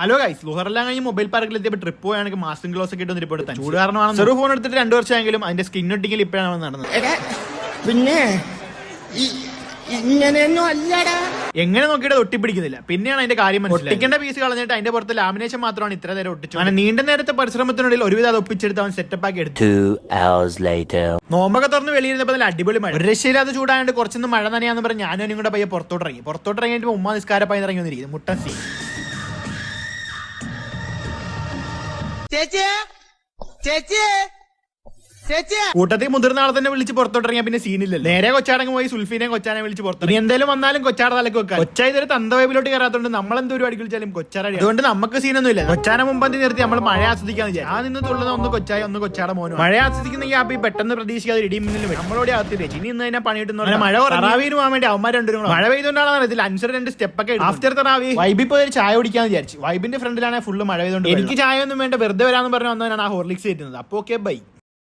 Hello guys, ലുഹറെല്ലാം കഴിഞ്ഞ് mobile പാർക്കിൽ എത്തിയപ്പോൾ ട്രിപ്പ് പോയാണെങ്കിൽ മാസ്കിംഗ് ഗ്ലോസ് ഒക്കെ ഇട്ട് റിപ്പോർട്ട് ചൂട് കാരണമാണ് ചെറു ഫോൺ എടുത്തിട്ട് 2 വർഷമെങ്കിലും അതിന്റെ സ്കിൻ ഒട്ടിക്കൽ ഇപ്പോഴാണ് നടന്നത്. പിന്നെ ഇങ്ങനെയൊന്നും അല്ലടാ. എങ്ങനെ നോക്കിയിട്ട് ഒട്ടിപ്പിടിക്കുന്നില്ല. പിന്നെയാണ് അതിന്റെ കാര്യം മനസ്സിലായത്. ഒട്ടിക്കേണ്ട പീസ് കളഞ്ഞിട്ട് അതിന്റെ പുറത്ത് ലാമിനേഷൻ മാത്രമാണ് ഇത്ര നേരം ഒട്ടിച്ചു. അങ്ങനെ നീണ്ട നേരത്തെ പരിശ്രമത്തിനിടയിൽ ഒരുവിധം അത് ഒപ്പിച്ചെടുത്ത് അവൻ സെറ്റപ്പ് ആക്കി എടുത്തു. 2 hours later. നോമ്പൊക്കെ തുറന്ന് വെളിയിരുന്നപ്പോൾ നല്ല അടിപൊളി മഴ. ഒരു രക്ഷയില്ലാതെ ചൂടായതുകൊണ്ട് കുറച്ചൊന്നും മഴ നനയാന്ന് പറഞ്ഞ് ഞാനും കൂടെ പയ്യെ പുറത്തോട്ടിറങ്ങിയിട്ട് ഉമ്മ നിസ്കാരപ്പായി ഇറങ്ങി വന്നിരിക്കുന്നു. മുട്ടൻ സീൻ. കൂട്ടത്തിൽ മുതിർന്ന ആളെ തന്നെ വിളിച്ച് പുറത്തോട്ടിറങ്ങിയ പിന്നെ സീനില്ലല്ലോ. നേരെ കൊച്ചാടങ്ങ് പോയി സുൽഫീനെയും കൊച്ചാനെ വിളിച്ച് പുറത്തു. ഇനി എന്തായാലും വന്നാലും കൊച്ചാടെ തലക്ക് വെക്കാം. കൊച്ചാ ഇതൊരു തന്തവൈബിലോട്ട് കയറാത്തോണ്ട് നമ്മളെന്തോ ഒരു അടിക്ക് വിളിച്ചാലും കൊച്ചാടി. അതുകൊണ്ട് നമുക്ക് സീനൊന്നും ഇല്ല. കൊച്ചാനെ മുമ്പന്തി നിർത്തി നമ്മൾ മഴ ആസ്വദിക്കാന്ന് വിചാരിച്ചു. ആ നിന്ന് തുള്ളുന്ന ഒന്ന് കൊച്ചായി ഒന്ന് കൊച്ചാടെ മോനും. മഴ ആസ്വദിക്കുന്ന ഈ ആപ്പി പെട്ടെന്ന് പ്രതീക്ഷിക്കാതെ ഇടിയും മിന്നലും നമ്മളോട് അകത്തില്ല. ഇനി ഇന്ന് തന്നെ പണി കിട്ടുന്ന മഴ തറാവീന് പോകാൻ വേണ്ടി അവന്മാർ രണ്ടും മഴ പെയ്തുകൊണ്ടാണ് അറിയത്തില്ല. അൻസർ 2 സ്റ്റെപ്പൊക്കെ ആഫ്റ്റർ തറാവി വൈബിൽ പോയി ഒരു ചായ കുടിക്കാന്ന് വിചാരിച്ചു. വൈബിന്റെ ഫ്രണ്ടിലാണ് ഫുള്ള് മഴ പെയ്തുകൊണ്ട് എനിക്ക് ചായ ഒന്നും വേണ്ട, വെറുതെ വരാന്ന് പറഞ്ഞു വന്നവനാണ് ആ ഹോർലിക്സ് കിട്ടുന്നത്. അപ്പൊ ഓക്കെ ബൈ.